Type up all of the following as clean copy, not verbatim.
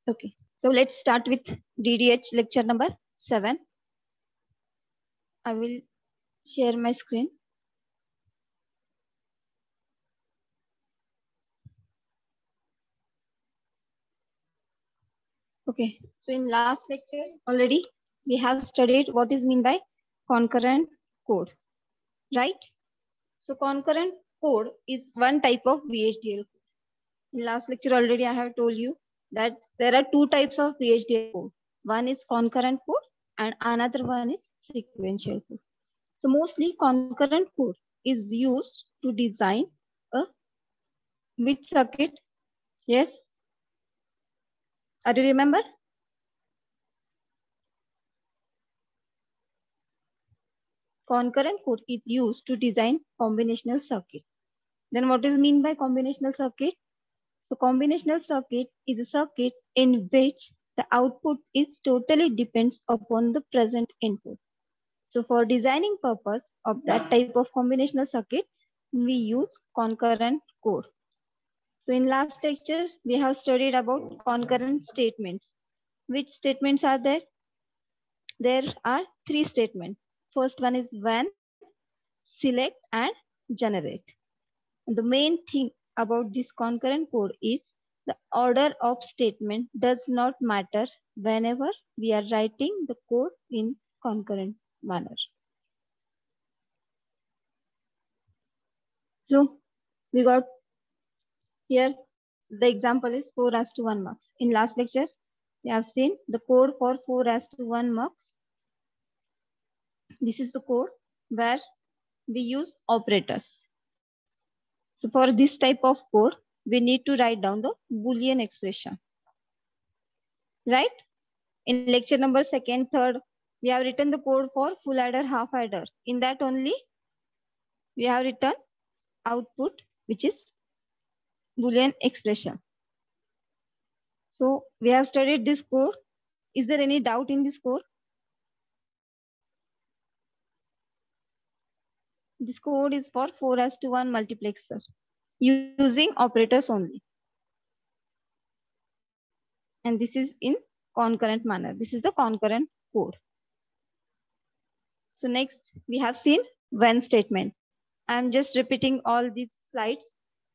Okay, so let's start with DDH lecture number 7. I will share my screen. Okay, so in last lecture already we have studied what is mean by concurrent code, right? So concurrent code is one type of VHDL. In last lecture already I have told you that there are two types of VHDL code. One is concurrent code and another one is sequential code. So mostly concurrent code is used to design a which circuit? Yes. Do you remember? Concurrent code is used to design combinational circuit. Then what is mean by combinational circuit? So combinational circuit is a circuit in which the output is totally depends upon the present input. So for designing purpose of that type of combinational circuit, we use concurrent code. So in last lecture, we have studied about concurrent statements. Which statements are there? There are three statements. First one is when, select, and generate. And the main thing about this concurrent code is the order of statement does not matter whenever we are writing the code in concurrent manner. So we got here the example is 4:1 mux. In last lecture, we have seen the code for 4:1 mux. This is the code where we use operators. So for this type of code, we need to write down the Boolean expression. Right? In lecture number 2nd, 3rd, we have written the code for full adder, half adder. In that only, we have written output, which is Boolean expression. So we have studied this code. Is there any doubt in this code? This code is for 4:1 multiplexer using operators only. And this is in concurrent manner. This is the concurrent code. So next we have seen when statement. I'm just repeating all these slides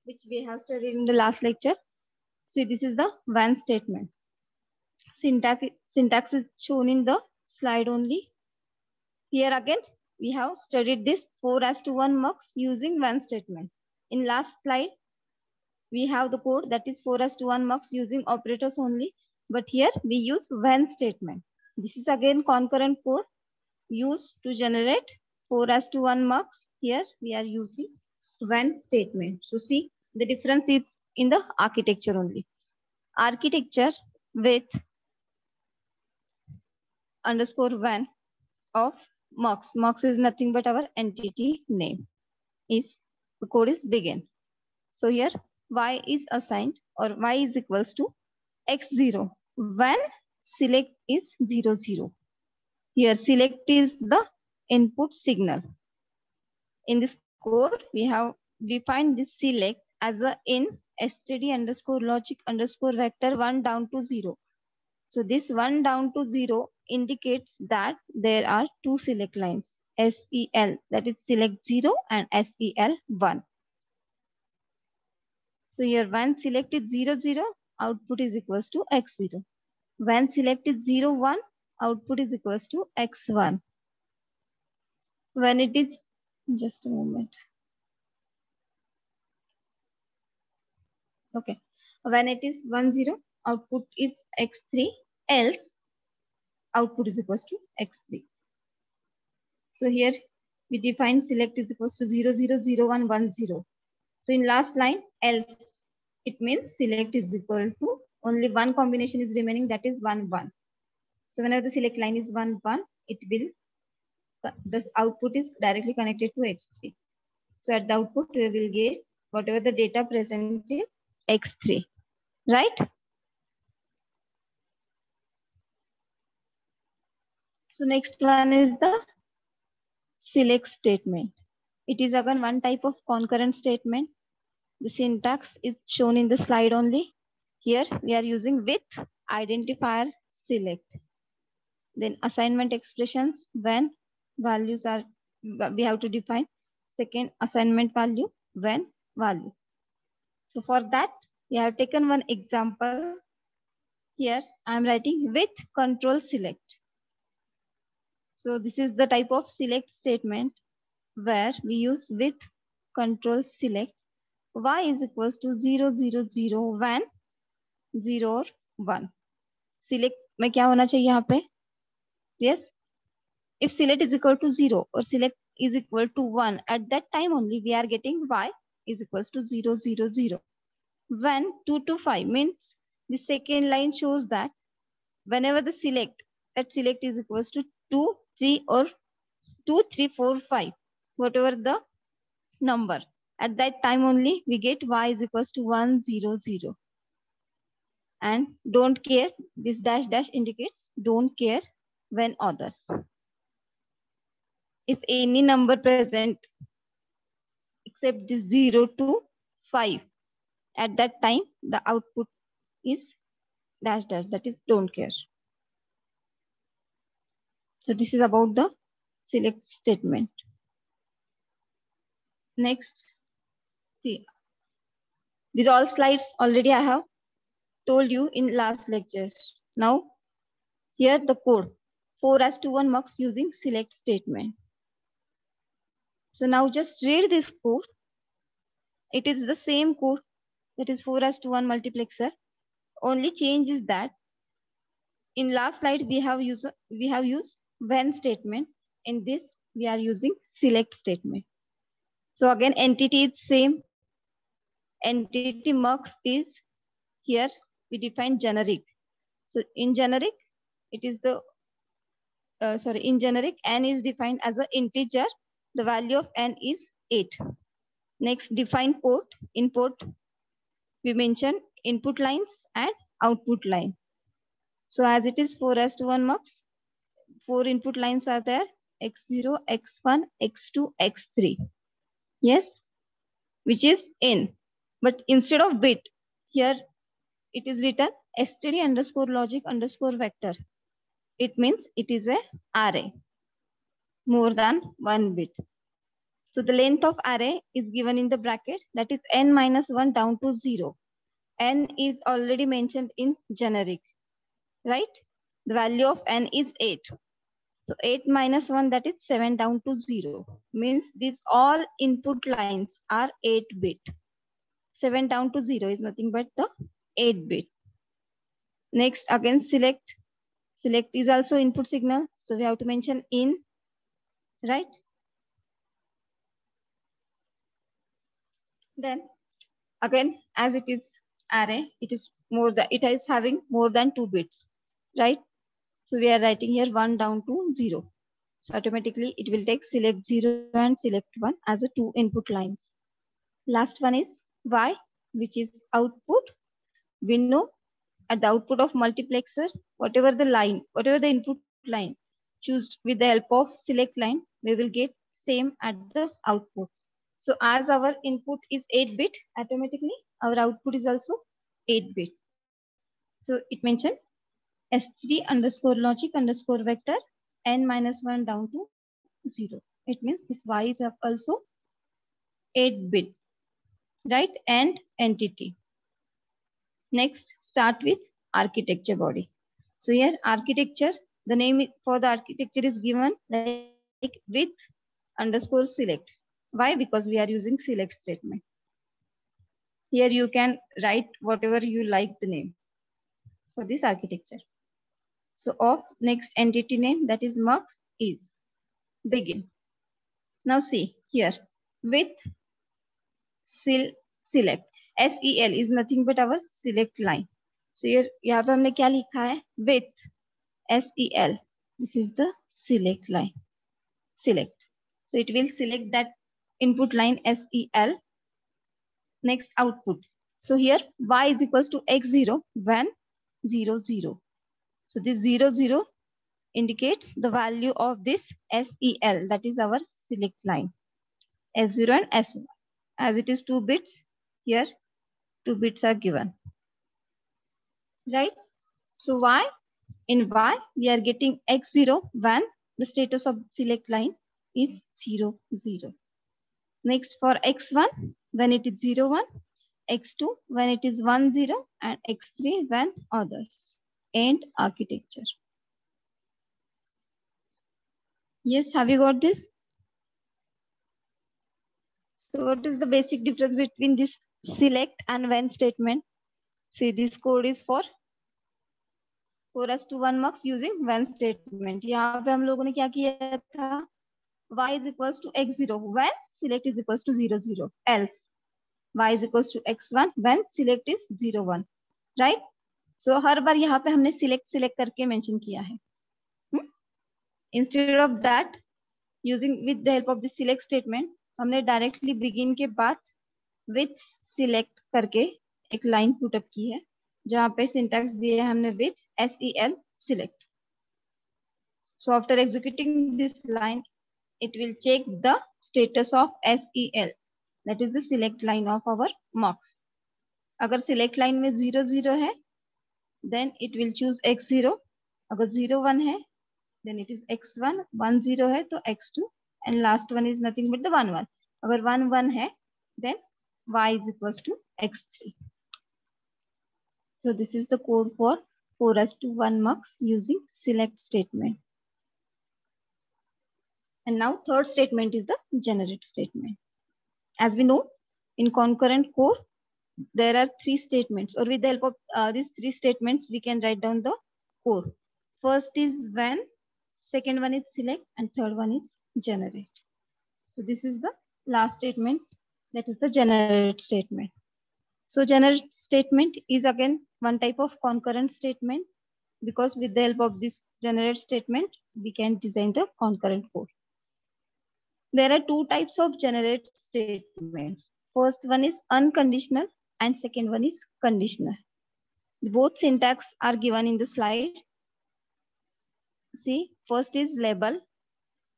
which we have studied in the last lecture. See, this is the when statement. Syntax is shown in the slide only. Here again, we have studied this 4:1 mux using when statement. In last slide, we have the code that is 4:1 mux using operators only. But here we use when statement. This is again concurrent code used to generate 4:1 mux. Here we are using when statement. So see, the difference is in the architecture only. Architecture with underscore when of mux. Mux is nothing but our entity name. Is the code is begin. So here y is assigned or y is equals to x0 when select is 0, 0. Here select is the input signal. In this code, we have defined this select as a in std underscore logic underscore vector 1 down to 0. So this 1 down to 0 indicates that there are two select lines, SEL, that is select 0 and SEL 1. So here when select is 0, 0, output is equals to x0. When select is 0, 1, output is equals to x1. When it is, just a moment. Okay. When it is 1, 0, output is x3, else output is equals to x3. So here we define select is equals to 0, 0, 0, 1, 1, 0. So in last line, else, it means select is equal to only one combination is remaining, that is 1, 1. So whenever the select line is 1, 1, it will, the output is directly connected to x3. So at the output, we will get whatever the data present in x3, right? So next one is the select statement. It is again one type of concurrent statement. The syntax is shown in the slide only. Here we are using with identifier select. Then assignment expressions, when values are, we have to define. Second, assignment value, when value. So for that, we have taken one example. Here I am writing with control select. So this is the type of select statement where we use with control select. Y is equals to 0, 0, 0 when 0 or 1. Select में क्या होना चाहिए यहाँ पे? Yes. If select is equal to 0 or select is equal to 1, at that time only we are getting y is equals to 0, 0, 0. When 2 to 5 means the second line shows that whenever the select, that select is equals to 2, 3 or 2, 3, 4, 5, whatever the number, at that time only we get y is equals to 1, 0, 0. And don't care, this dash dash indicates don't care when others. If any number present except this 0 to 5, at that time the output is dash dash, that is don't care. So this is about the select statement. Next, see, these all slides already I have told you in last lecture. Now here the code 4:1 mux using select statement. So now just read this code. It is the same code, that is 4:1 multiplexer. Only change is that in last slide we have used when statement. In this we are using select statement. So again entity is same. Entity mux is here we define generic. So in generic it is the in generic n is defined as an integer. The value of n is 8. Next, define port. In port we mention input lines and output line. So as it is 4:1 mux, 4 input lines are there, x0, x1, x2, x3. Yes, which is in. But instead of bit, here it is written std_logic_vector. It means it is a array, more than 1 bit. So the length of array is given in the bracket, that is n minus 1 down to 0. N is already mentioned in generic, right? The value of n is 8. So 8 minus 1, that is 7 down to 0. Means these all input lines are 8 bit. 7 down to 0 is nothing but the 8 bit. Next, again select. Select is also input signal. So we have to mention in, right? Then again, as it is array, it is having more than 2 bits, right? So we are writing here 1 down to 0. So automatically it will take select 0 and select 1 as a 2 input lines. Last one is y, which is output. We know at the output of multiplexer, whatever the input line choose with the help of select line, we will get same at the output. So as our input is 8 bit, automatically our output is also 8 bit. So it mentioned std_logic_vector n minus 1 down to 0. It means this y is also 8 bit, right? And entity. Next, start with architecture body. So here architecture, the name for the architecture is given like with_select. Why? Because we are using select statement. Here you can write whatever you like the name for this architecture. So of next entity name, that is mux, is begin. Now see here with select. SEL is nothing but our select line. So here यहाँ पे हमने क्या लिखा है? With SEL. This is the select line. Select. So it will select that input line SEL. Next output. So here y is equals to x0 when 0, 0. So this 0, 0 indicates the value of this SEL, that is our select line. S0 and S1. As it is 2 bits, here 2 bits are given. Right? So y, in y, we are getting x0 when the status of select line is 0, 0. Next for x1, when it is 0, 1, x2, when it is 1, 0, and x3 when others. And architecture. Yes, have you got this? So what is the basic difference between this select and when statement? See, this code is for 4:1 marks using when statement. यहाँ पे हम लोगों ने क्या किया था? Y is equals to x0 when select is equals to 0, 0. Else y is equals to x1 when select is 0, 1. Right? So हर बार यहाँ पे हमने select करके mention किया है. Instead of that, using with the help of the select statement, हमने directly begin के बाद with select करके एक line put up की है, जहाँ पे syntax दिया है हमने with SEL select. So after executing this line, it will check the status of SEL, that is the select line of our mocks. अगर select line में 0, 0 है, then it will choose x0. अगर 0, 1 है, then it is x1, 1, 0 है तो x2, and last one is nothing but the 1, 1. अगर 1, 1 है, then y is equals to x3. So this is the code for 4:1 mux using select statement. And now third statement is the generate statement. As we know, in concurrent code, there are 3 statements, or with the help of these 3 statements, we can write down the code. First is when, second one is select, and third one is generate. So this is the last statement, that is the generate statement. So generate statement is again one type of concurrent statement, because with the help of this generate statement, we can design the concurrent code. There are 2 types of generate statements. First one is unconditional and second one is conditional. Both syntax are given in the slide. See, first is label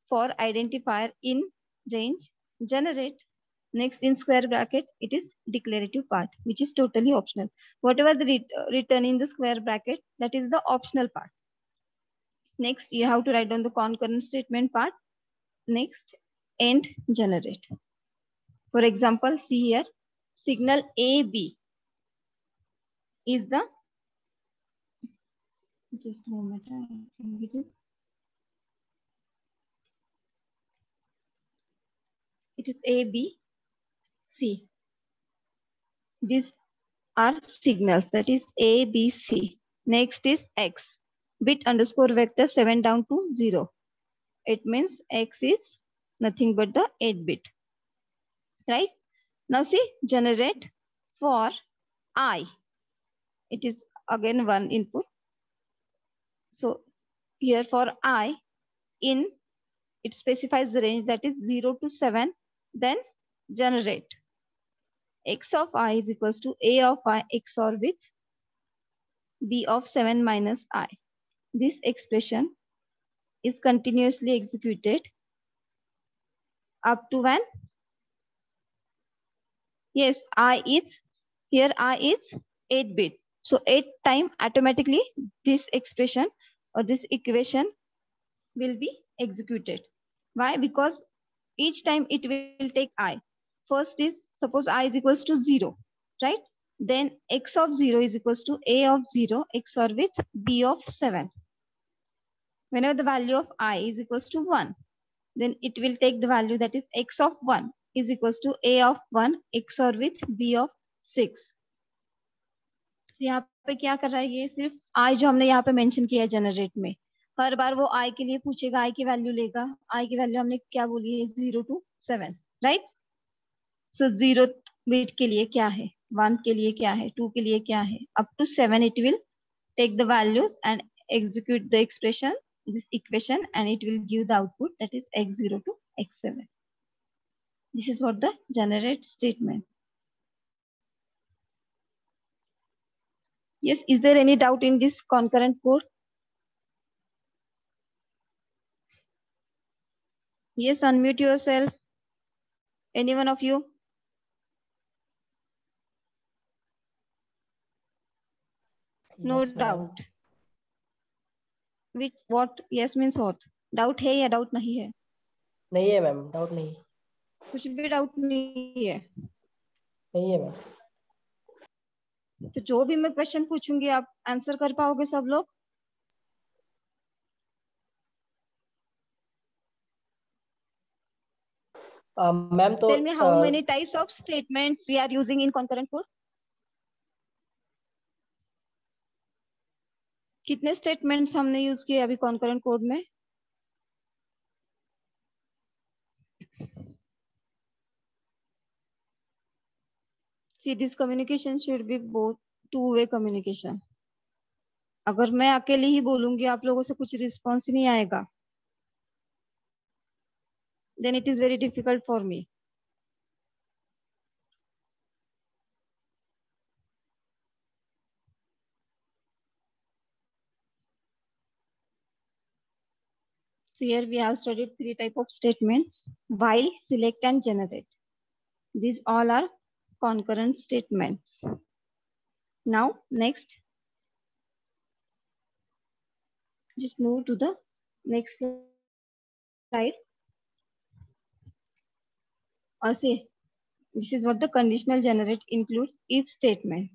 for identifier in range, generate. Next in square bracket, it is declarative part, which is totally optional. Whatever the written in the square bracket, that is the optional part. Next, you have to write down the concurrent statement part. Next, and generate. For example, see here, signal AB is the, just a moment, I think it is ABC. These are signals, that is ABC. Next is X, bit underscore vector 7 down to 0. It means X is nothing but the 8-bit. Right? Now see, generate for I. It is again one input. So here for I, in, it specifies the range, that is 0 to 7. Then generate. X of I is equals to A of I XOR with B of 7 minus I. This expression is continuously executed up to when? Yes, I is, here I is 8-bit. So 8 times automatically this expression or this equation will be executed. Why? Because each time it will take I. First is, suppose I is equals to 0, right? Then X of 0 is equals to A of 0 XOR with B of 7. Whenever the value of I is equals to 1, then it will take the value, that is X of 1 is equals to A of 1 XOR with B of 6. तो यहाँ पे क्या कर रहा है, ये सिर्फ I जो हमने यहाँ पे मेंशन किया है जनरेट में, हर बार वो I के लिए पूछेगा, I की वैल्यू लेगा. I की वैल्यू हमने क्या बोली है, 0 to 7, राइट? सो 0 बिट के लिए क्या है, 1 के लिए क्या है, 2 के लिए क्या है, up to 7 it will take the values and execute the expression, this equation, and it will give the output, that is x0 to x7. This is what the generate statement. Yes, is there any doubt in this concurrent code? Yes, unmute yourself. Any one of you? Yes, No madam. doubt. which what yes means what? Doubt है या doubt नहीं है? नहीं है ma'am, doubt नहीं। कुछ भी doubt नहीं है? नहीं है मैम। तो जो भी मैं क्वेश्चन पूछूंगी आप आंसर कर पाओगे सब लोग? मैम तो Tell me how many types of statements we are using in concurrent code? कितने स्टेटमेंट्स हमने यूज किए अभी concurrent कोड में? See, this communication should be both two-way communication. अगर मैं अकेले ही बोलूंगी आप लोगों से कुछ रिस्पॉन्स नहीं आएगा, then it is very difficult for me. So here we have studied three types of statements: while, select, and generate. These all are concurrent statements. Now, next, just move to the next slide. See, this is what the conditional generate includes if statement.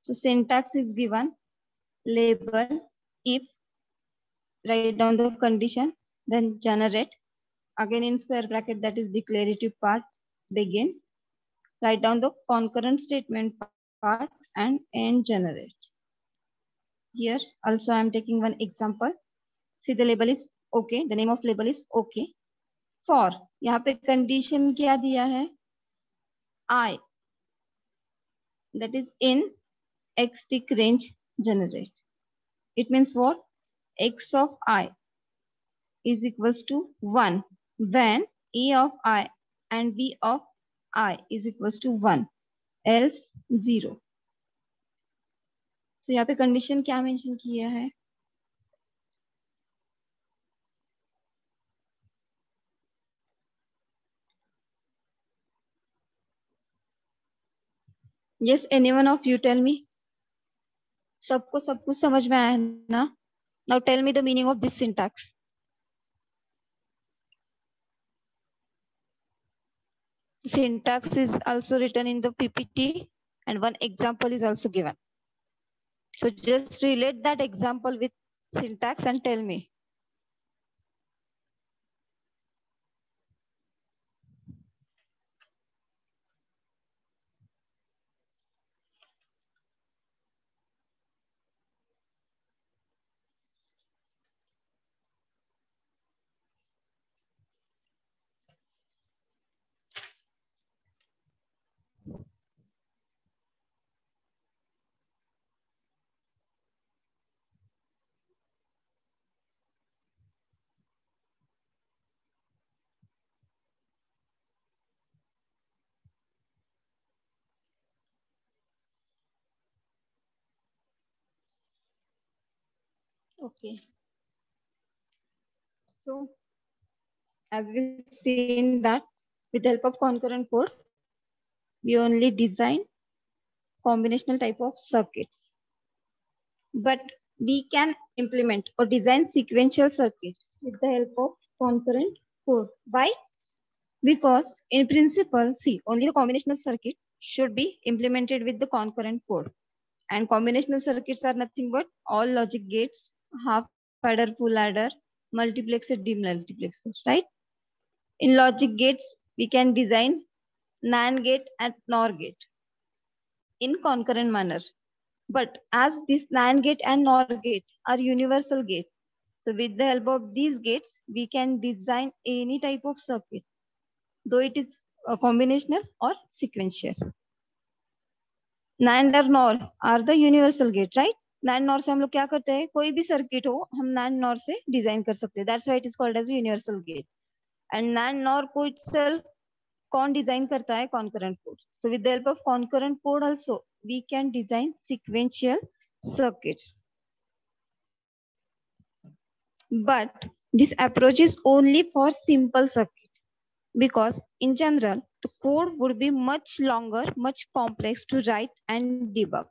So syntax is given, label, if, write down the condition, then generate. Again in square bracket, that is declarative part, begin. Write down the concurrent statement part and end generate. Here also I am taking one example. See, the label is okay. The name of label is okay. For यहाँ पे condition क्या दिया है? I, that is in x tick range generate. It means what? X of I is equals to 1 when A of I and B of I is equals to 1, else 0. तो यहाँ पे condition क्या mention किया है? Yes, anyone of you tell me. सबको सब कुछ समझ में आया ना? Now tell me the meaning of this syntax. Syntax is also written in the PPT and one example is also given. So just relate that example with syntax and tell me. Okay. So as we seen that with the help of concurrent code, we only design combinational type of circuits. But we can implement or design sequential circuits with the help of concurrent code. Why? Because in principle, see, only the combinational circuit should be implemented with the concurrent code. And combinational circuits are nothing but all logic gates, half adder, full adder, multiplexer, demultiplexers, right? In logic gates, we can design NAND gate and NOR gate in concurrent manner. But as this NAND gate and NOR gate are universal gate, so with the help of these gates, we can design any type of circuit, though it is combinational or sequential. NAND और NOR are the universal gate, right? NAND NOR से हम लोग क्या करते हैं? कोई भी circuit हो हम NAND NOR से डिजाइन कर सकते हैं. That's why it is called as a universal gate. And NAND NOR को itself कौन डिजाइन करता है? Concurrent code. So with the help of concurrent code also, we can design sequential circuits. But this approach is only for simple circuit, because in general, the code would be much longer, much complex to write and debug.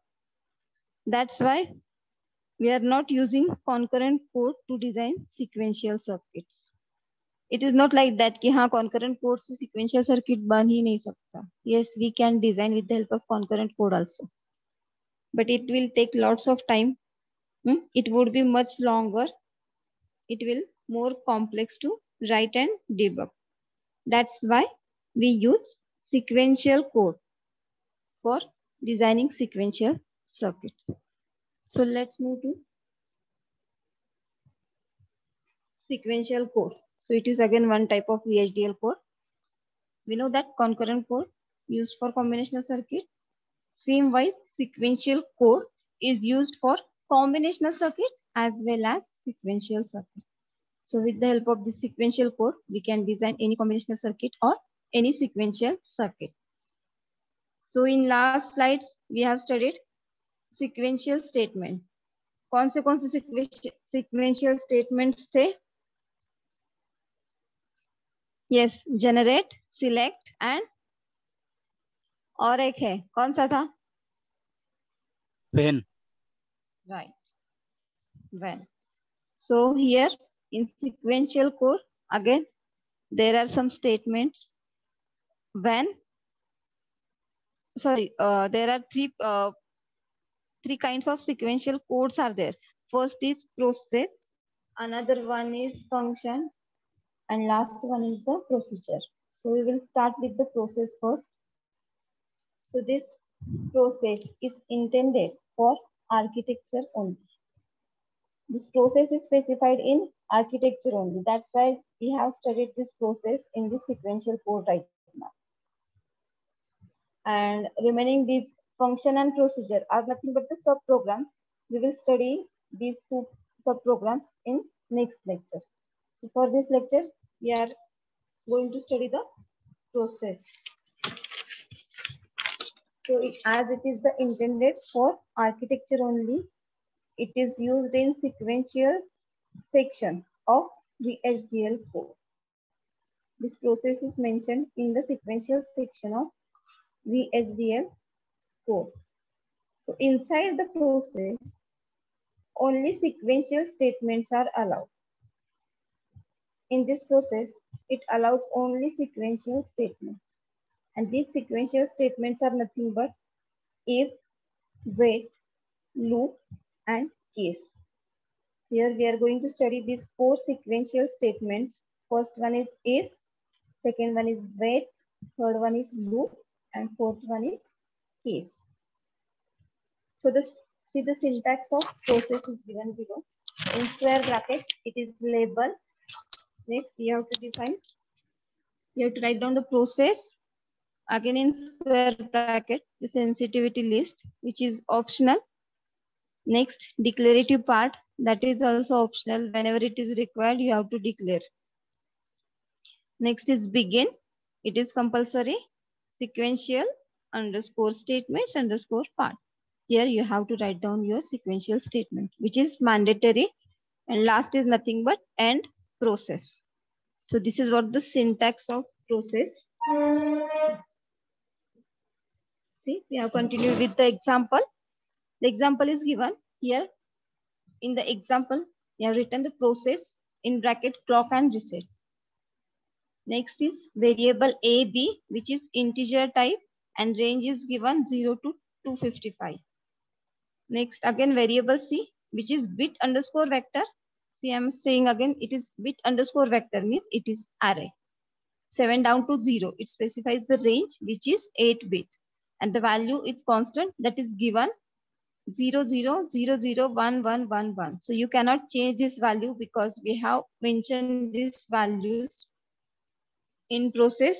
That's why We are not using concurrent code to design sequential circuits. It is not like that कि हाँ concurrent code से sequential circuit बन ही नहीं सकता. Yes, we can design with the help of concurrent code also, but it will take lots of time. It would be much longer. It will more complex to write and debug. That's why we use sequential code for designing sequential circuits. So let's move to sequential code. So it is again one type of VHDL code. We know that concurrent code used for combinational circuit. Same wise, sequential code is used for combinational circuit as well as sequential circuit. So with the help of this sequential code, we can design any combinational circuit or any sequential circuit. So in last slides, we have studied sequential statement. कौन से sequential statements थे? Yes, generate, select and और एक है, कौन सा था? When. Right. When. So here in sequential code, again, there are some statements. When, sorry, there are three kinds of sequential codes are there. First is process, another one is function, and last one is the procedure. So we will start with the process first. So this process is intended for architecture only. This process is specified in architecture only. That's why we have studied this process in this sequential code right now. And remaining these function and procedure are nothing but the subprograms. We will study these two subprograms in next lecture. So for this lecture, we are going to study the process. So as it is the intended for architecture only, it is used in sequential section of VHDL code. This process is mentioned in the sequential section of VHDL code. So inside the process, only sequential statements are allowed. In this process, it allows only sequential statements. And these sequential statements are nothing but if, wait, loop, and case. Here we are going to study these four sequential statements. First one is if, second one is wait, third one is loop, and fourth one is case. So see the syntax of process is given below. In square bracket, it is label. Next, you have to define. You have to write down the process. Again in square bracket, the sensitivity list, which is optional. Next, declarative part, that is also optional. Whenever it is required, you have to declare. Next is begin. It is compulsory. Sequential underscore statements underscore part. Here you have to write down your sequential statement, which is mandatory. And last is nothing but end process. So this is what the syntax of process. See, we have continued with the example. The example is given here. In the example, we have written the process in bracket clock and reset. Next is variable AB, which is integer type, and range is given 0 to 255. Next, again variable C, which is bit underscore vector. See, I'm saying again, it is bit underscore vector, means it is array. 7 down to 0, it specifies the range, which is 8 bit. And the value is constant, that is given 0, 0, 0, 0, 1, 1, 1, 1. So you cannot change this value because we have mentioned these values in process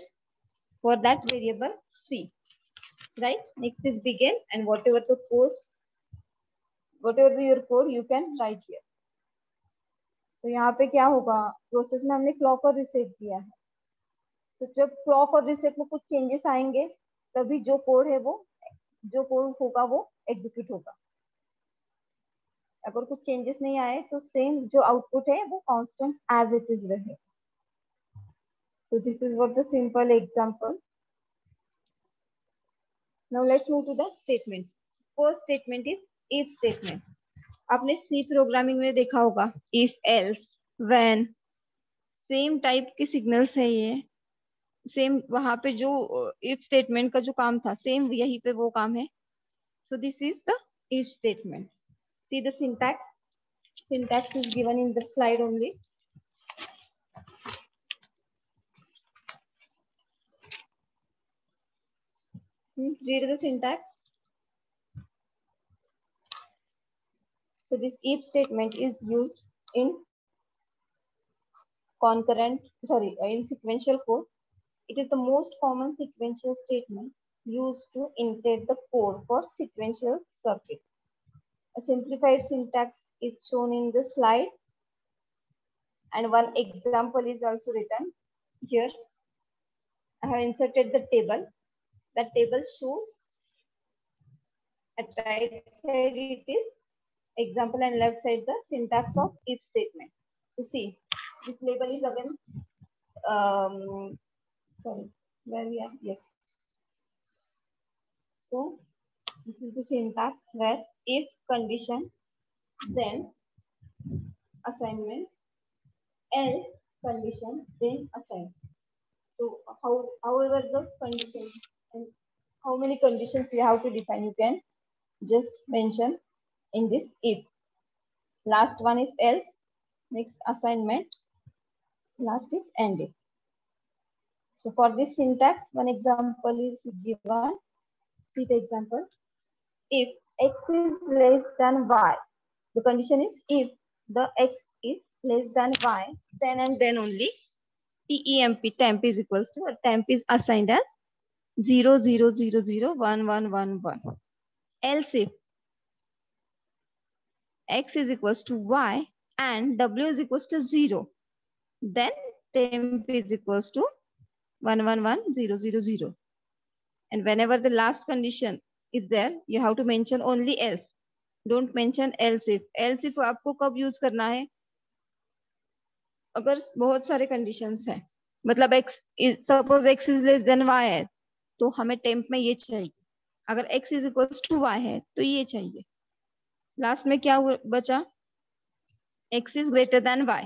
for that variable C. Right? Next is begin, and whatever the code, whatever your code, you can write here. तो यहाँ पे क्या होगा, process में हमने clock और reset दिया है. तो जब क्लॉक और रिसेट में कुछ चेंजेस आएंगे तभी जो कोड है वो होगा वो एग्जीक्यूट होगा. अगर कुछ चेंजेस नहीं आए तो सेम जो आउटपुट है वो कांस्टेंट एज इट इज रहे. So this is what the simple example. Now let's move to the statements. First statement is if statement. आपने सी प्रोग्रामिंग में देखा होगा, if, else, when, same type के सिग्नल्स है ये, सेम वहां पे जो इफ स्टेटमेंट का जो काम था सेम यही पे वो काम है. So this is the if statement. See the syntax is given in the slide only. Read the syntax. So this if statement is used in in sequential code. It is the most common sequential statement used to indicate the code for sequential circuit. A simplified syntax is shown in the slide, and one example is also written here. I have inserted the table. The table shows at right side it is example and left side the syntax of if statement. So see, this label is again sorry, where we are, yes. So this is the syntax where if condition, then assignment, else condition, then assign. So however the condition and how many conditions you have to define, you can just mention in this if. Last one is else, next assignment, last is end if. So for this syntax, one example is given. See the example. If x is less than y, the condition is if the x is less than y, then and then only temp is equals to, temp is assigned as 0, 0, 0, 0, 1, 1, 1, 1. Else if x is equals to y and w is equals to 0, then temp is equals to 1, 1, 1, 0, 0, 0. And whenever the last condition is there, you have to mention only else. Don't mention else if. Else if आपको कब use करना है? अगर बहुत सारे conditions हैं, मतलब x suppose x is less than y है, तो हमें टेम्प में ये चाहिए. अगर x is equals to y है तो ये चाहिए. लास्ट में क्या बचा? x is greater than y.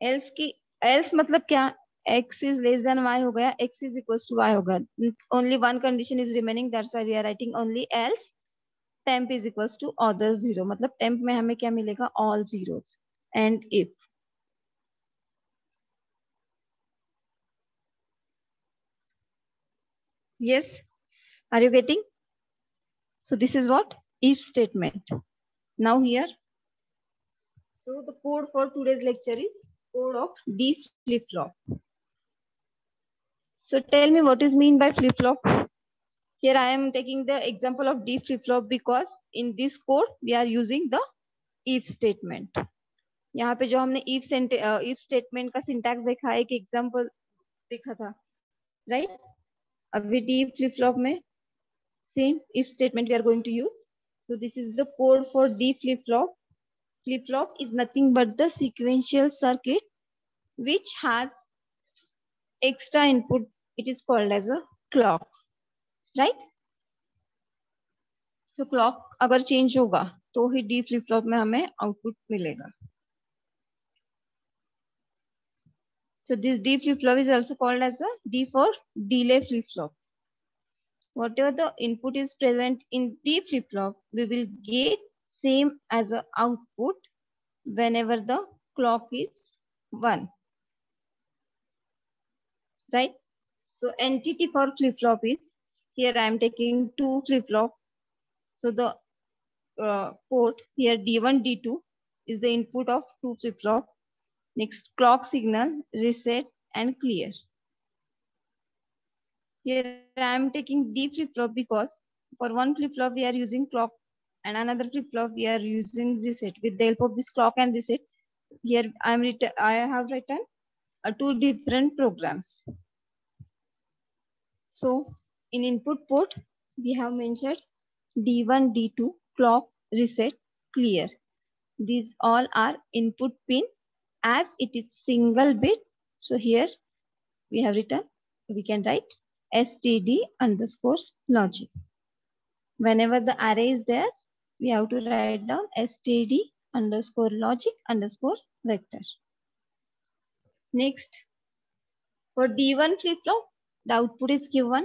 Else मतलब क्या? x is less than y हो गया, x is equals to y हो गया. Only one condition is remaining, that's why we are writing only else. Temp is equals to other 0, मतलब temp में हमें क्या मिलेगा? All zeros. And if. Yes, are you getting? So this is what? If statement. Now here, so the code for today's lecture is code of D flip-flop. So tell me what is mean by flip-flop? Here I am taking the example of D flip-flop because in this code we are using the if statement. यहाँ पे जो हमने if statement का syntax देखा है, एक example देखा था, right? अभी D flip-flop में same if statement we are going to use. So this is the code for D flip-flop. Flip-flop is nothing but the sequential circuit which has extra input. It is called as a clock, right? So clock अगर change होगा तो ही D flip-flop में हमें output मिलेगा. So this D flip-flop is also called as a D for delay flip-flop. Whatever the input is present in D flip-flop, we will get same as a output whenever the clock is 1. Right? So entity for flip-flop is, here I am taking 2 flip-flop. So the port here D1, D2 is the input of 2 flip-flop. Next clock signal, reset and clear. Here I am taking D flip-flop because for one flip-flop we are using clock and another flip-flop we are using reset. With the help of this clock and reset, here I have written 2 different programs. So in input port we have mentioned D1, D2, clock, reset, clear. These all are input pin as it is single bit. So here we have written, we can write std_logic. Whenever the array is there, we have to write down std underscore logic underscore vector. Next, for D1 flip-flop, the output is Q1.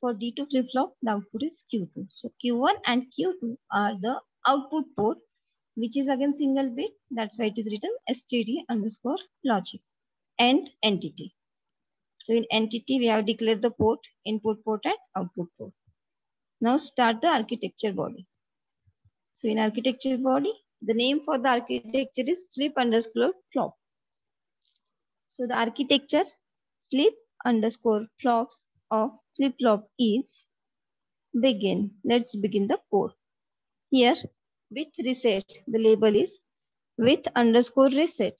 For D2 flip-flop, the output is Q2. So Q1 and Q2 are the output port, which is again single bit. That's why it is written std underscore logic and entity. So in entity, we have declared the port, input port and output port. Now start the architecture body. So in architecture body, the name for the architecture is flip underscore flop. So the architecture flip underscore flops of flip flop is begin. Let's begin the code. Here with reset, the label is with underscore reset.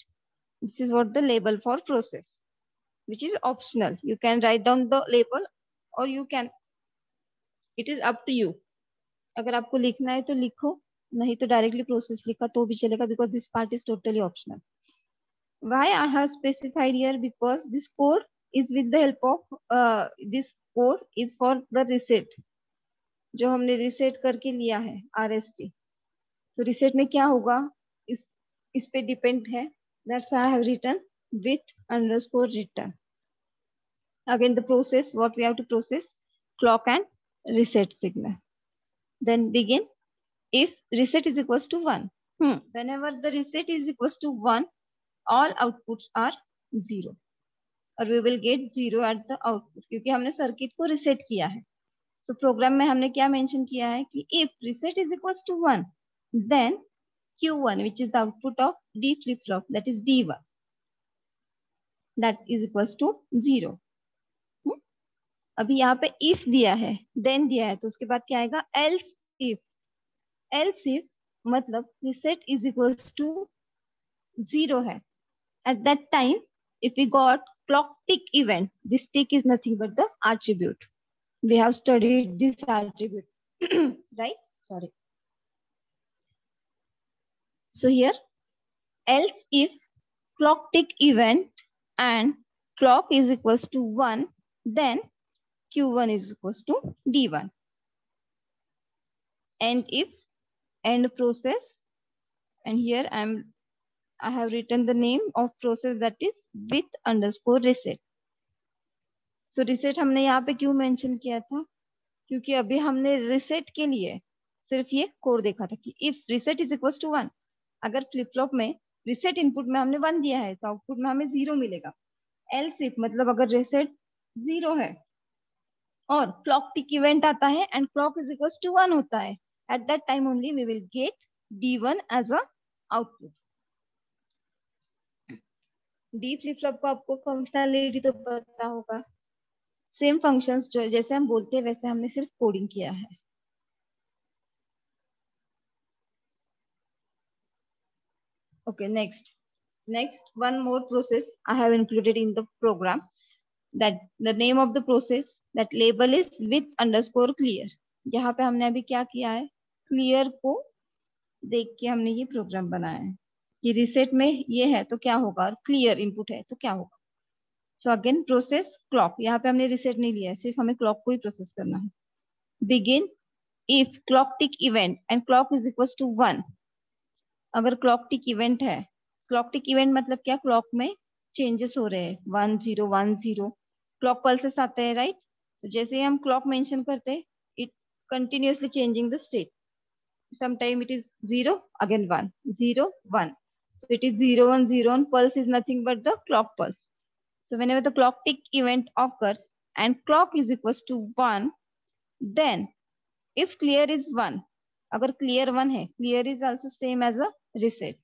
This is what the label for process, which is optional. You can write down the label or you can, it is up to you. अगर आपको लिखना है तो लिखो, नहीं तो directly process लिखा तो भी चलेगा, because this part is totally optional. Why I have specified here? Because this code is with the help of this code is for the reset, जो हमने reset करके लिया है RST. तो reset में क्या होगा इस पे डिपेंड है. That's why I have written with underscore return. Again the process, what we have to process, clock and reset signal. Then begin if reset is equals to 1. Whenever the reset is equals to 1, all outputs are 0. और we will get 0 at the output, क्योंकि हमने circuit को reset किया है. So programme में हमने क्या mention किया है कि if reset is equals to 1, then Q1, which is the output of D flip flop, that is D1, that is equals to 0. अभी यहाँ पे if दिया है, then दिया है, तो उसके बाद क्या आएगा, else if. Else if मतलब reset is equals to 0 है. At that time, if we got clock tick event, this tick is nothing but the attribute. We have studied this attribute, right? Sorry. So here, else if clock tick event and clock is equals to 1, then Q1 is equals to D1. And if end process, and here I have written the name of process, that is with underscore reset. So reset हमने यहाँ पे क्यों mention किया था, क्योंकि अभी हमने reset के लिए सिर्फ ये कोड देखा था कि if reset is equals to 1, अगर फ्लिप फ्लॉप में reset इनपुट में हमने 1 दिया है तो आउटपुट में हमें 0 मिलेगा. else if मतलब अगर reset 0 है और clock tick event आता है and clock is equals to 1 होता है, at that time only we will get D1 as a output. D flip flop को आपको फंक्शनैलिटी तो पता होगा, सेम फंक्शंस जो जैसे हम बोलते हैं वैसे हमने सिर्फ कोडिंग किया है. Okay, next one more process I have included in the program, that the name of the process, that label is with underscore clear. यहाँ पे हमने अभी क्या किया है, clear को देख के हमने ये प्रोग्राम बनाया है कि reset में ये है तो क्या होगा, और clear input है तो क्या होगा. So again process clock, यहाँ पे हमने reset नहीं लिया है, सिर्फ हमें clock को ही process करना है. Begin if clock tick event and clock is equals to 1. अगर clock tick event है, clock tick event मतलब क्या, clock में changes हो रहे हैं, 1 0 1 0 clock pulses आते हैं, right? तो जैसे ही हम clock mention करते हैं, it continuously changing the state. Sometime it is 0, again 1 0 1. So it is 0 1 0 1. Pulse is nothing but the clock pulse. So whenever the clock tick event occurs and clock is equals to 1, then if clear is 1, अगर clear 1 है, clear is also same as a reset.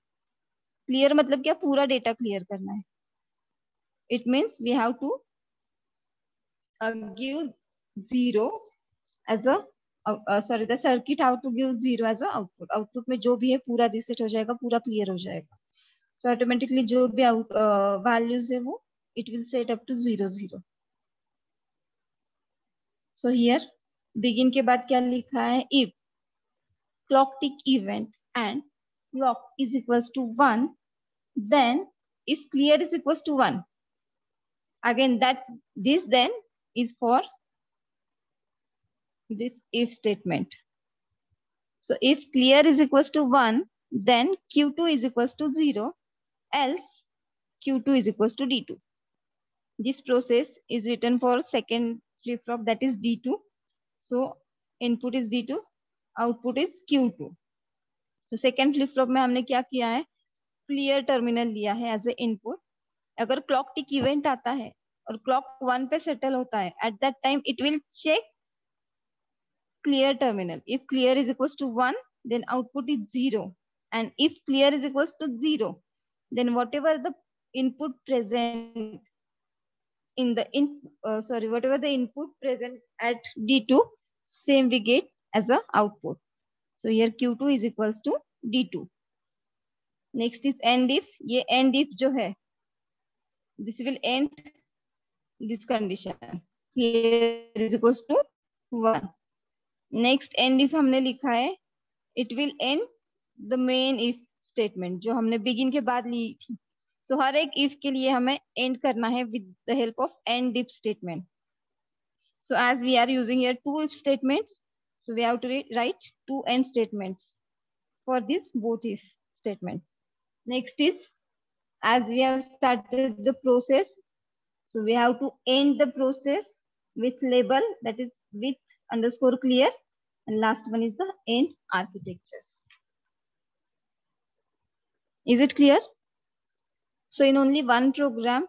Clear मतलब क्या, पूरा data clear करना है. It means we have to give 0 as a the circuit have to give 0 as a output. Output में जो भी है पूरा reset हो जाएगा, पूरा clear हो जाएगा. So automatically जो भी values है वो it will set up to 0 0. So here begin के बाद क्या लिखा है, if clock tick event and clock is equals to 1, then if clear is equals to 1, again that this then is for this if statement. So if clear is equals to 1, then Q2 is equals to 0, else Q2 is equals to D2. This process is written for second flip-flop, that is D2. So input is D2, output is Q2. तो second flip flop में हमने क्या किया है, clear terminal लिया है as a input. अगर clock tick event आता है और क्लॉक 1 पे सेटल होता है, at that time it will check clear terminal. If clear is equals to 1, then output is 0, and if clear is equals to 0, then whatever the input present in the whatever the input present at D2, same we get as a output. So here Q2 is equals to D2. Next is end if. ये end if जो है, this will end this condition. Here is equals to 1. Next end if हमने लिखा है, it will end the main if statement जो हमने begin के बाद ली थी. So हर एक if के लिए हमें end करना है with the help of end if statement. So as we are using here two if statements, so we have to write two end statements for this both if statement. Next is, as we have started the process, so we have to end the process with label, that is with underscore clear, and last one is the end architecture. Is it clear? So in only one program,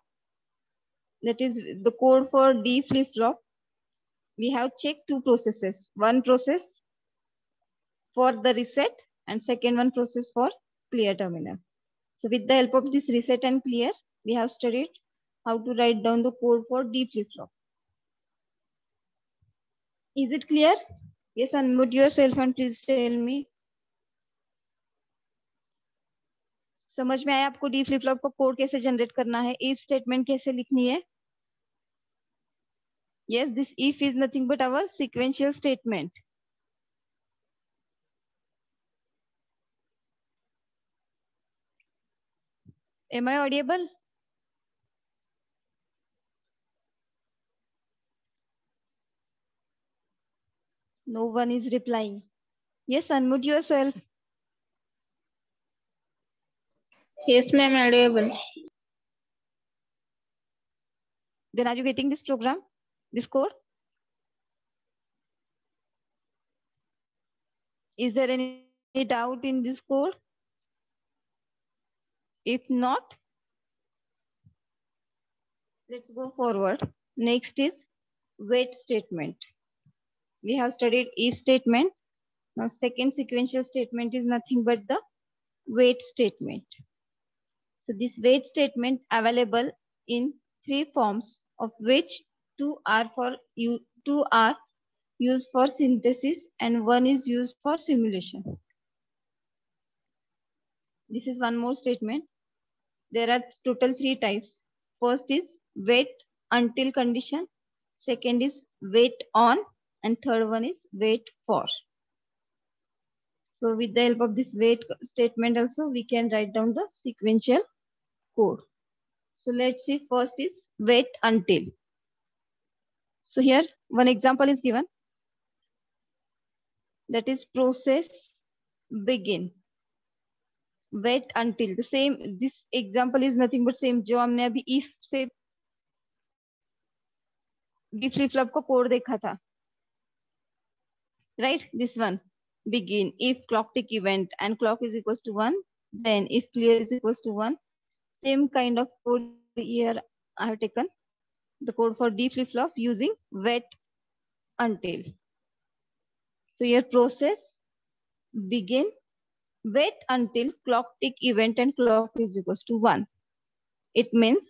that is the code for D flip-flop, we have checked two processes. One process for the reset and second one process for clear terminal. So with the help of this reset and clear, we have studied how to write down the code for D flip-flop. Is it clear? Yes, unmute yourself and please tell me. समझ में आया आपको D flip flop का code कैसे generate करना है, if statement कैसे लिखनी है? Yes, this if is nothing but our sequential statement. Am I audible? No one is replying. Yes, unmute yourself. Yes, ma'am, audible. Then are you getting this program, this code? Is there any doubt in this code? If not, let's go forward. Next is wait statement. We have studied if statement. Now second sequential statement is nothing but the wait statement. So this wait statement available in three forms, of which two are used for synthesis and one is used for simulation. This is one more statement. There are total three types. First is wait until condition. Second is wait on, and third one is wait for. So with the help of this wait statement also, we can write down the sequential code. So let's see, first is wait until. So here one example is given. That is process begin. Wait until. The same, this example is nothing but same जो हमने अभी if से D flip flop का code देखा था. Right, this one. Begin if clock tick event and clock is equals to 1, then if clear is equals to 1. Same kind of code here I have taken the code for D flip flop using wait until. So here process begin wait until clock tick event and clock is equals to 1. It means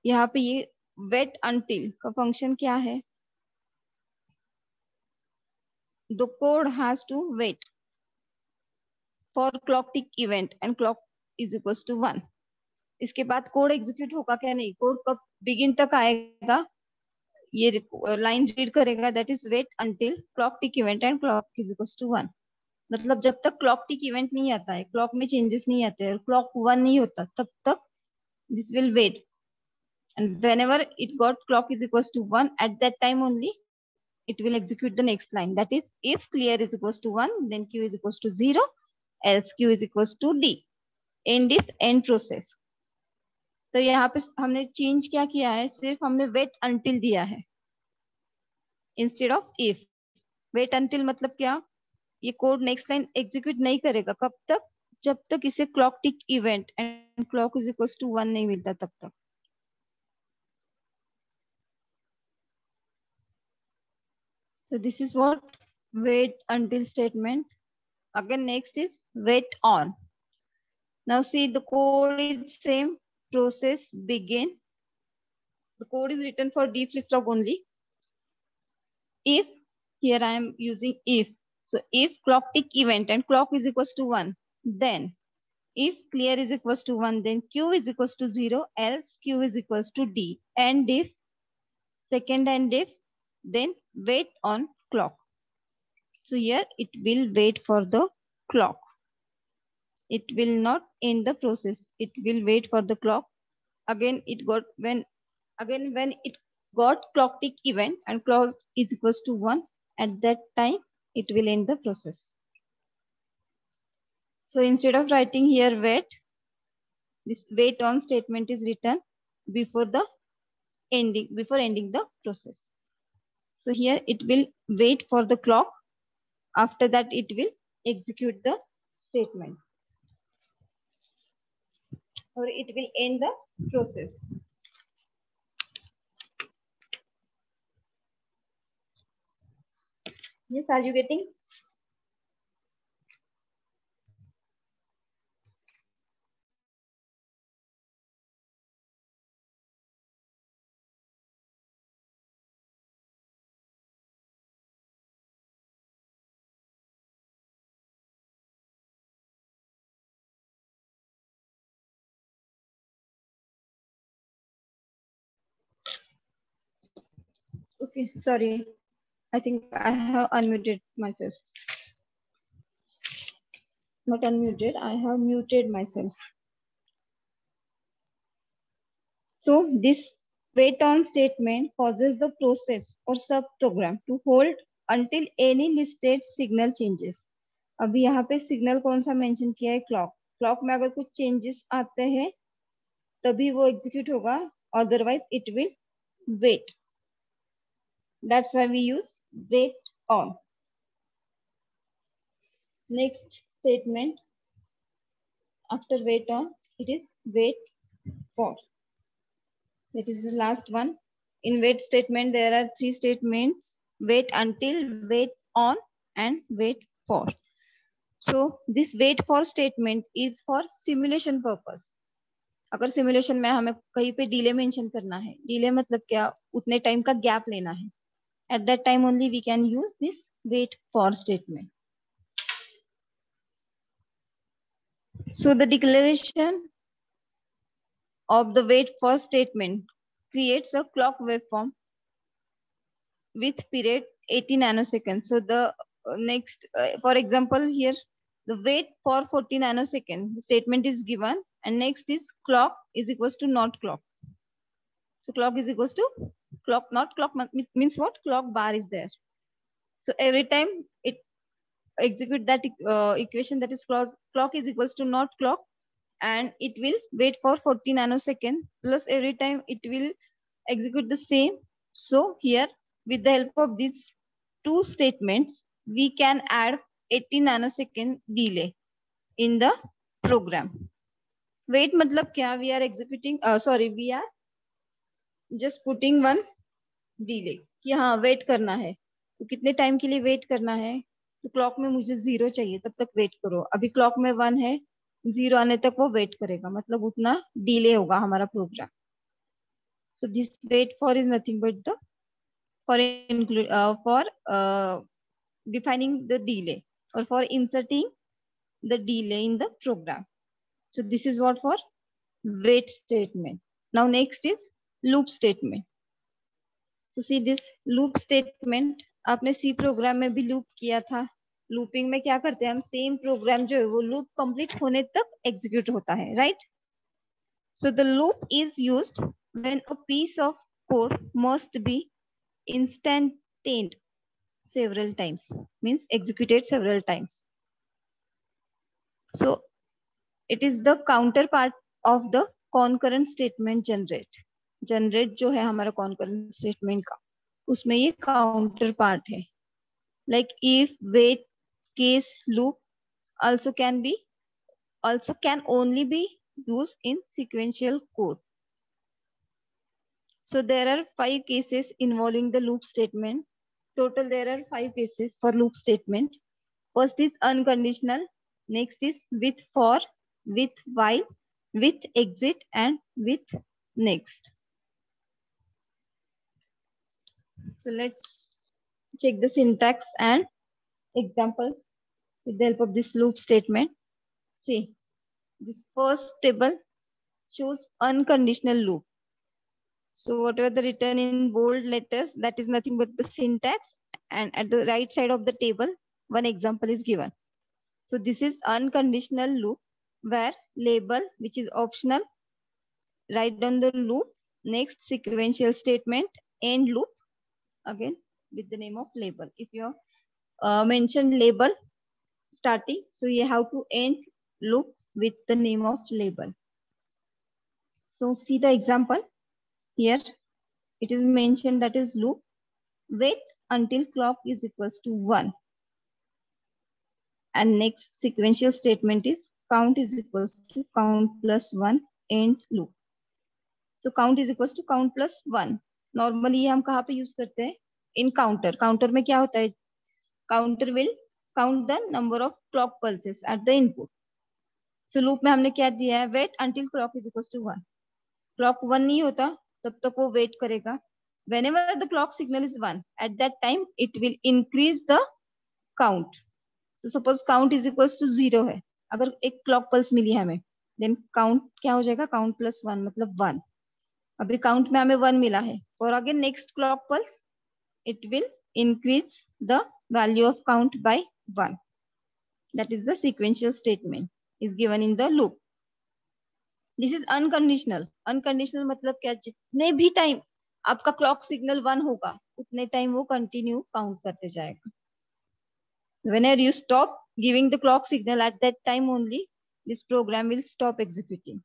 यहाँ पे ये wait until का function क्या है? The code has to wait for clock tick event and clock is equals to 1. इसके बाद code execute होगा क्या? नहीं, कोड कब बिगिन तक आएगा, ये लाइन रीड करेगा, that is wait until clock tick event and clock is equals to 1. मतलब जब तक क्लॉक टिक इवेंट नहीं आता है, क्लॉक में चेंजेस नहीं आते हैं, क्लॉक 1 नहीं होता, तब तक this will wait, and whenever it got clock is equals to 1, at that time only it will execute the next line. That is, if clear is equals to 1, then Q is equals to 0, else Q is equals to D. End if end process. तो यहाँ पे हमने change क्या किया है, सिर्फ हमने wait until दिया है instead of if. Wait until मतलब क्या, ये कोड नेक्स्ट लाइन एग्जीक्यूट नहीं करेगा. कब तक, जब तक इसे clock tick event and clock is equals to 1 नहीं मिलता तब तक. So this is what wait until statement. Again, next is wait on. Now see, the code is same. Process begin. The code is written for D flip flop only. If, here I am using if. So if clock tick event and clock is equals to 1, then if clear is equals to 1, then Q is equals to 0, else Q is equals to D. And if, second and if, then wait on clock. So here it will wait for the clock. It will not end the process. It will wait for the clock. Again, when it got clock tick event and clock is equals to 1, at that time it will end the process. So instead of writing here wait, this wait on statement is written before ending the process. So here it will wait for the clock. After that, it will execute the statement, or it will end the process. Yes, are you getting? Okay, sorry. I think I have unmuted myself. Not unmuted, I have muted myself. So this wait on statement causes the process or subprogram to hold until any listed signal changes. अभी यहाँ पे signal कौन सा mention किया है, clock. Clock में अगर कुछ चेंजेस आते हैं तभी वो एग्जीक्यूट होगा, otherwise it will wait. That's why we use wait on. Next statement after wait on, it is wait for. That is the last one. In wait statement, there are 3 statements: wait until, wait on, and wait for. So this wait for statement is for simulation purpose. अगर simulation में हमें कहीं पे delay mention करना है, delay मतलब क्या, उतने टाइम का गैप लेना है, at that time only we can use this wait for statement. So the declaration of the wait for statement creates a clock waveform with period 80 nanoseconds. So the next, for example, here the wait for 40 nanoseconds, the statement is given, and next is clock is equals to not clock. So clock is equals to clock, not clock means what? Clock bar is there. So every time it execute that equation, that is clock is equals to not clock, and it will wait for 40 nanoseconds, plus every time it will execute the same. So here, with the help of these 2 statements, we can add 80 nanosecond delay in the program. Wait matlab kya? We are executing, we are just putting one delay कि हाँ wait करना है. तो कितने time के लिए wait करना है, तो क्लॉक में मुझे 0 चाहिए, तब तक वेट करो. अभी क्लॉक में 1 है, 0 आने तक वो वेट करेगा, मतलब उतना डिले होगा हमारा program. So this wait for is nothing but the for defining the delay or for inserting the delay in the program. So this is what for wait statement. Now next is loop statement. So see this loop statement, आपने C programme में भी loop किया था. Looping में क्या करते हैं हम, सेम प्रोग्राम जो है वो लूप कंप्लीट होने तक एग्जीक्यूट होता है, right. So the loop is used when a piece of code must be instantiated several times, means executed several times. So it is the counterpart of the concurrent statement generate. Generate जो है हमारा concurrent statement का, उसमें ये counterpart है. Like if, wait, case, loop also can only be used in sequential code. So there are 5 cases involving the loop statement. Total there are 5 cases for loop statement. First is unconditional, next is with for, with while, with exit, and with next. So let's check the syntax and examples with the help of this loop statement. See, this first table shows unconditional loop. So whatever the written in bold letters, that is nothing but the syntax, and at the right side of the table, one example is given. So this is unconditional loop where label, which is optional, write down the loop, next sequential statement, end loop, again with the name of label. If you mention label starting, so you have to end loop with the name of label. So see the example here. It is mentioned that is loop, wait until clock is equals to 1. And next sequential statement is count is equals to count plus 1, end loop. So count is equals to count plus 1. Normally हम कहाँ पे use करते हैं? In counter. Counter में क्या होता है? Counter will count the number of clock pulses at the input. So loop में हमने क्या दिया है? Wait until clock is equals to 1. Clock 1 नहीं होता तब तक वो wait करेगा. Whenever the clock signal is 1, at that time it will increase the count. So suppose count is equals to 0 है. अगर एक clock pulse मिली है हमें, then count क्या हो जाएगा? Count plus 1 मतलब 1. अभी count में हमें 1 मिला है. और again next clock pulse, it will increase the value of count by 1. That is the sequential statement is given in the loop. This is unconditional. Unconditional मतलब क्या? जितने भी टाइम आपका क्लॉक सिग्नल 1 होगा उतने टाइम वो कंटिन्यू काउंट करते जाएगा. Whenever you stop giving the clock signal, at that time only this program will stop executing.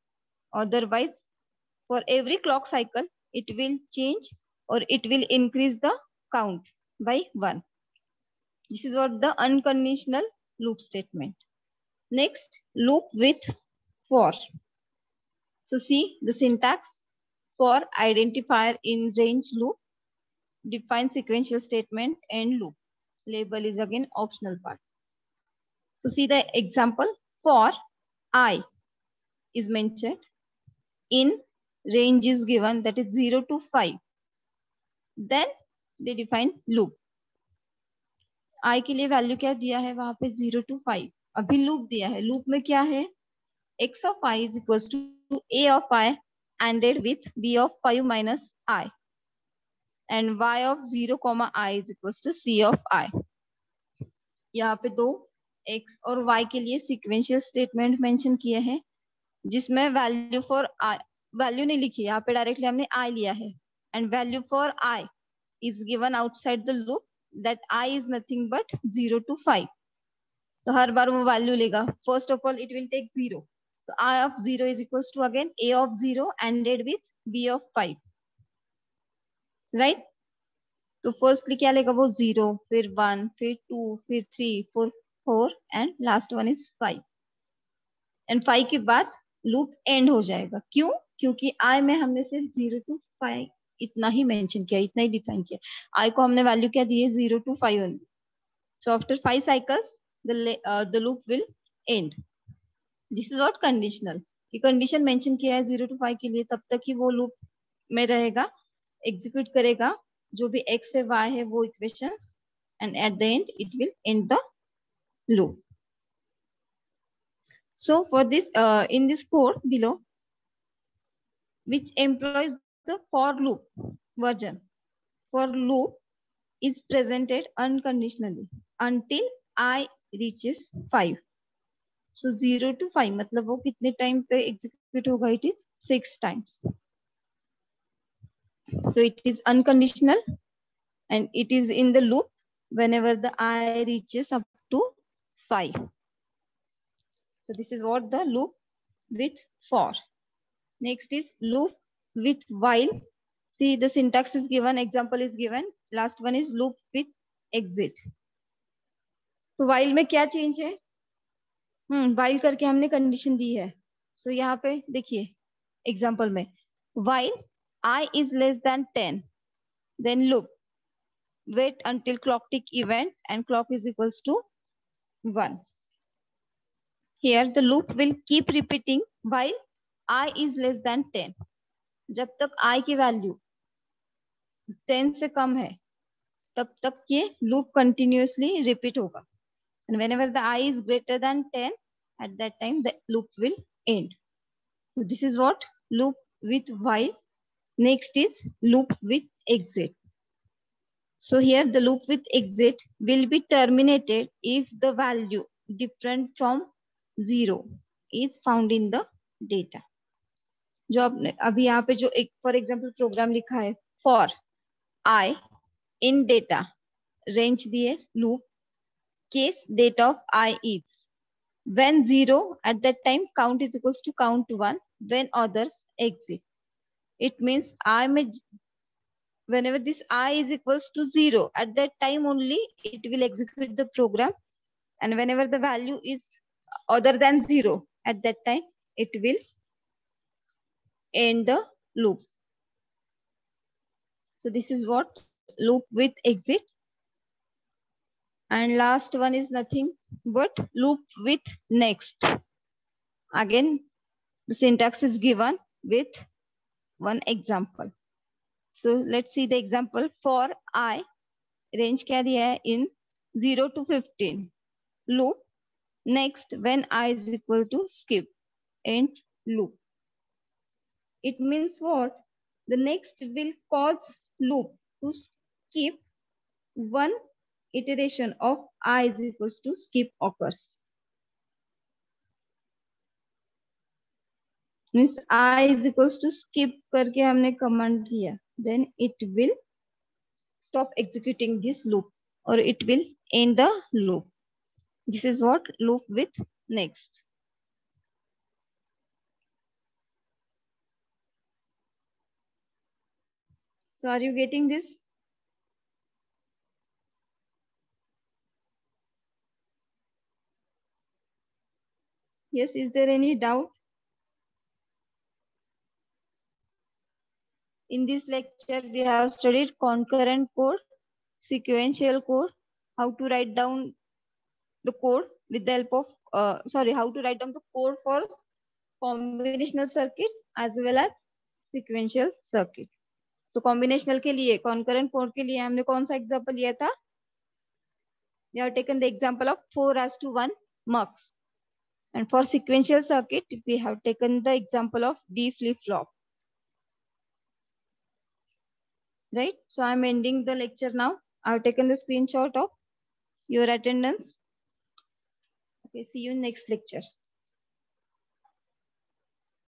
Otherwise, for every clock cycle, it will change or it will increase the count by 1. This is what the unconditional loop statement. Next, loop with for. So see the syntax. For identifier in range loop, define sequential statement, end loop. Label is again optional part. So see the example. For I is mentioned, in range is given, that is 0 to 5. Then they define loop. I के लिए value क्या दिया है वहां पे? 0 to 5. अभी loop दिया है. लूप में क्या है? X of I is equals to A of I ANDed with B of 5 minus I. And Y of 0 comma I is equals to C of I. यहाँ पे दो X और Y के लिए sequential statement mention किए हैं जिसमें value for I, value नहीं लिखी, यहाँ पे directly हमने I लिया है. And value for I is given outside the loop, that I is nothing but 0 to 5. तो हर बार वो value लेगा. First of all, it will take 0. So I of 0 is equals to again A of 0 ANDed with B of 5. Right? तो firstly क्या लेगा वो? 0, फिर 1, फिर 2, फिर 3, 4 and last one is 5. And 5 के बाद लूप एंड हो जाएगा. क्यों? क्योंकि आई में हमने सिर्फ 0 to 5 इतना ही मेंशन किया, इतना ही डिफाइन किया. आई को हमने वैल्यू क्या दी है? 0 to 5 only. So after 5 cycles the loop will and. This is what conditional. ये कंडीशन मेंशन किया है 0 to 5 के लिए, तब तक ही वो लूप में रहेगा, एग्जीक्यूट करेगा जो भी x है y है वो equations, and at the end it will and the loop. So for this, in this code below, which employs the for loop version, for loop is presented unconditionally until I reaches 5. So 0 to 5 मतलब वो कितने time पे execute होगा? It is 6 times. So it is unconditional and it is in the loop whenever the I reaches up to 5. So this is what the loop with for. Next is loop with while. See, the syntax is given, example is given. Last one is loop with exit. तो while में क्या change है? while करके हमने condition दी है. So यहाँ पे देखिए एग्जाम्पल में while I is less than 10, then loop wait until clock tick event and clock is equals to 1. Here the loop will keep repeating while I is less than 10. जब तक I की value 10 से कम है तब तक ये loop continuously repeat होगा. And whenever the I is greater than 10, at that time the loop will end. So this is what loop with while. Next is loop with exit. So here the loop with exit will be terminated if the value different from 0 is found in the data. जो आपने अभी यहाँ पे जो एक for example program लिखा है for i in data range दिए loop case date of i is when 0 at that time count is equals to count 1 when others exit. It means I may whenever this I is equals to 0 at that time only it will execute the program, and whenever the value is other than 0 at that time it will end the loop. So this is what loop with exit. And last one is nothing but loop with next. Again, the syntax is given with one example. So let's see the example. For I, range क्या दिया है in 0 to 15. Loop next when I is equal to skip end loop. It means what? The next will cause loop to skip one iteration of I is equals to skip occurs. Means I is equals to skip करके हमने command दिया, then it will stop executing this loop or it will end the loop. This is what loop with next. So are you getting this? Yes, is there any doubt? In this lecture, we have studied concurrent code, sequential code, how to write down the code with the help of, how to write down the code for combinational circuit as well as sequential circuit. So combinational के लिए, concurrent code के लिए हमने कौन सा example लिया था? We have taken the example of 4:1 mux. And for sequential circuit, we have taken the example of D flip-flop. Right? So I'm ending the lecture now. I've taken the screenshot of your attendance. Okay, see you in next lecture.